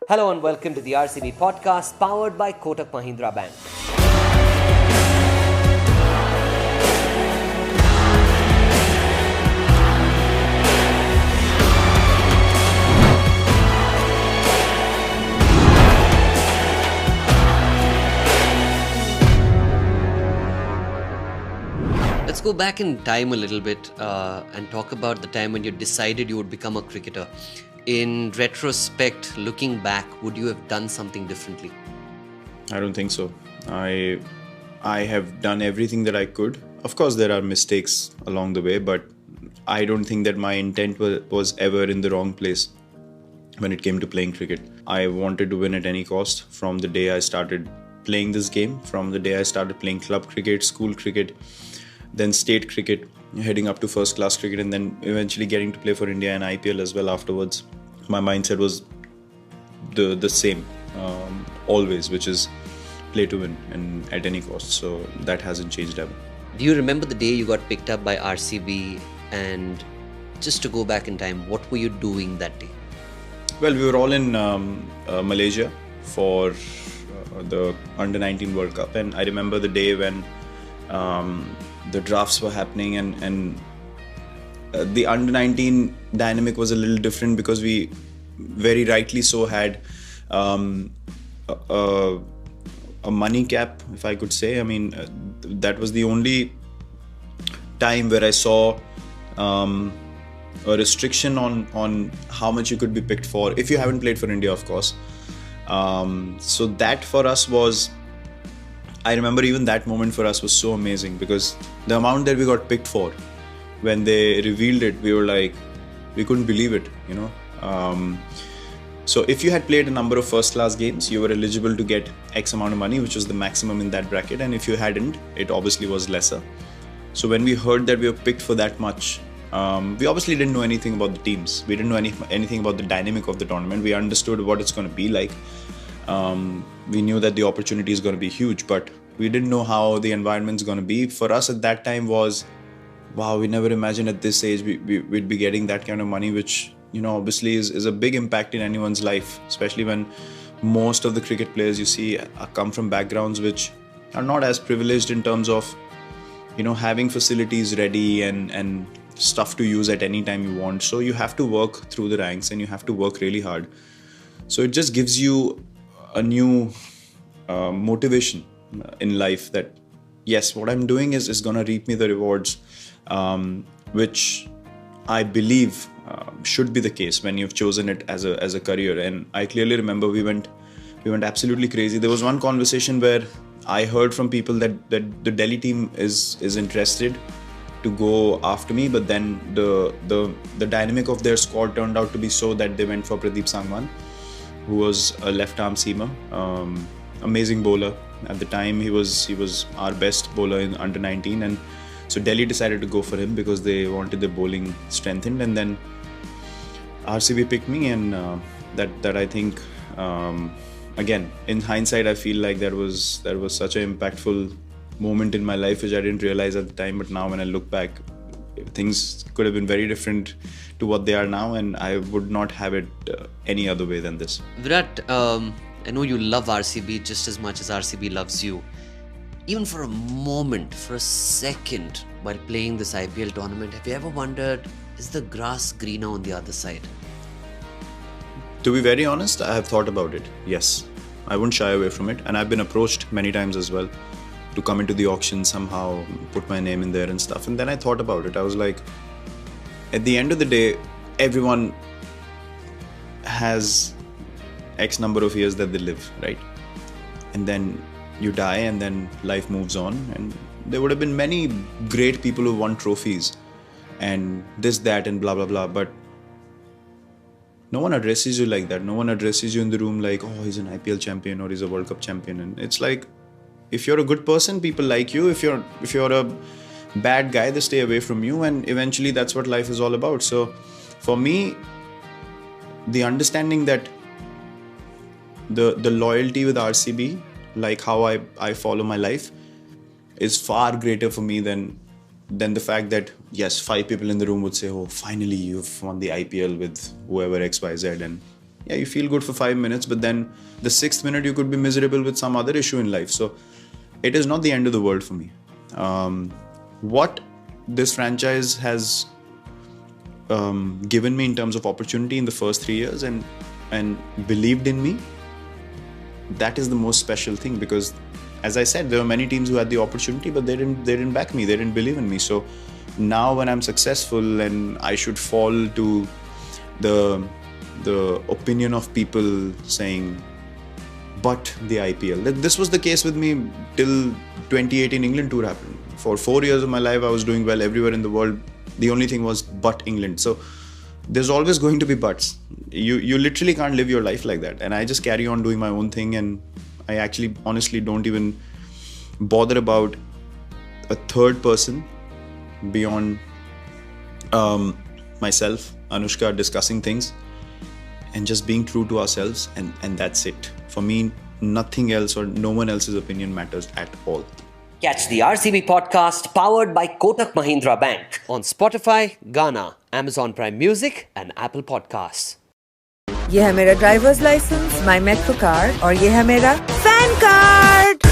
Hello and welcome to the RCB podcast powered by Kotak Mahindra Bank. Let's go back in time a little bit and talk about the time when you decided you would become a cricketer. In retrospect, looking back, would you have done something differently? I don't think so. I have done everything that I could. Of course, there are mistakes along the way, but I don't think that my intent was ever in the wrong place when it came to playing cricket. I wanted to win at any cost from the day I started playing this game, from the day I started playing club cricket, school cricket, then state cricket, heading up to first class cricket, and then eventually getting to play for India and IPL as well afterwards. My mindset was the same always, which is play to win and at any cost. So that hasn't changed ever. Do you remember the day you got picked up by RCB? And just to go back in time, what were you doing that day? Well, we were all in Malaysia for the Under-19 World Cup, and I remember the day when the drafts were happening and the Under-19 dynamic was a little different because we very rightly so had a money cap, if I could say. I mean, that was the only time where I saw a restriction on how much you could be picked for if you haven't played for India, of course. So that for us was, I remember even that moment for us was so amazing because the amount that we got picked for, when they revealed it, we were like, we couldn't believe it, you know. So if you had played a number of first class games, you were eligible to get X amount of money, which was the maximum in that bracket. And if you hadn't, it obviously was lesser. So when we heard that we were picked for that much, we obviously didn't know anything about the teams. We didn't know anything about the dynamic of the tournament. We understood what it's going to be like. We knew that the opportunity is going to be huge, but we didn't know how the environment's going to be. For us at that time was, wow, we never imagined at this age we'd be getting that kind of money, which, you know, obviously is a big impact in anyone's life, especially when most of the cricket players you see come from backgrounds which are not as privileged in terms of, you know, having facilities ready and stuff to use at any time you want. So you have to work through the ranks and you have to work really hard. So it just gives you a new motivation in life that, yes, what I'm doing is going to reap me the rewards, which I believe should be the case when you've chosen it as a career. And I clearly remember we went absolutely crazy. There was one conversation where I heard from people that the Delhi team is interested to go after me, but then the dynamic of their squad turned out to be so that they went for Pradeep Sangwan, who was a left arm seamer, amazing bowler. At the time, he was our best bowler in Under-19, and so Delhi decided to go for him because they wanted the bowling strengthened. And then RCB picked me, and that I think, again, in hindsight, I feel like that was such an impactful moment in my life, which I didn't realize at the time. But now when I look back, things could have been very different to what they are now, and I would not have it any other way than this. Virat, I know you love RCB just as much as RCB loves you. Even for a moment, for a second, while playing this IPL tournament, have you ever wondered, is the grass greener on the other side? To be very honest, I have thought about it, yes. I wouldn't shy away from it, and I've been approached many times as well to come into the auction, somehow put my name in there and stuff. And then I thought about it. I was like, at the end of the day, everyone has X number of years that they live, right? And then you die and then life moves on. And there would have been many great people who won trophies and this, that, and blah, blah, blah. But no one addresses you like that. No one addresses you in the room like, oh, he's an IPL champion or he's a World Cup champion. And it's like, if you're a good person, people like you. If you're a bad guy, they stay away from you. And eventually that's what life is all about. So for me, the understanding that the loyalty with RCB, like how I follow my life, is far greater for me than the fact that, yes, 5 people in the room would say, oh, finally you've won the IPL with whoever XYZ, and yeah, you feel good for 5 minutes, but then the 6th minute you could be miserable with some other issue in life. So it is not the end of the world for me. What this franchise has given me in terms of opportunity in the first 3 years and believed in me, that is the most special thing, because as I said, there were many teams who had the opportunity, but they didn't back me, they didn't believe in me. So now when I'm successful and I should fall to the opinion of people saying, but the IPL. This was the case with me till 2018 England tour happened. For 4 years of my life, I was doing well everywhere in the world. The only thing was but England. So there's always going to be buts. You literally can't live your life like that. And I just carry on doing my own thing, and I actually honestly don't even bother about a third person beyond myself, Anushka, discussing things and just being true to ourselves, and that's it. For me, nothing else or no one else's opinion matters at all. Catch the RCB podcast powered by Kotak Mahindra Bank on Spotify, Ghana, Amazon Prime Music and Apple Podcasts. ये है मेरा drivers licence, माई metro card और ये है मेरा fan card.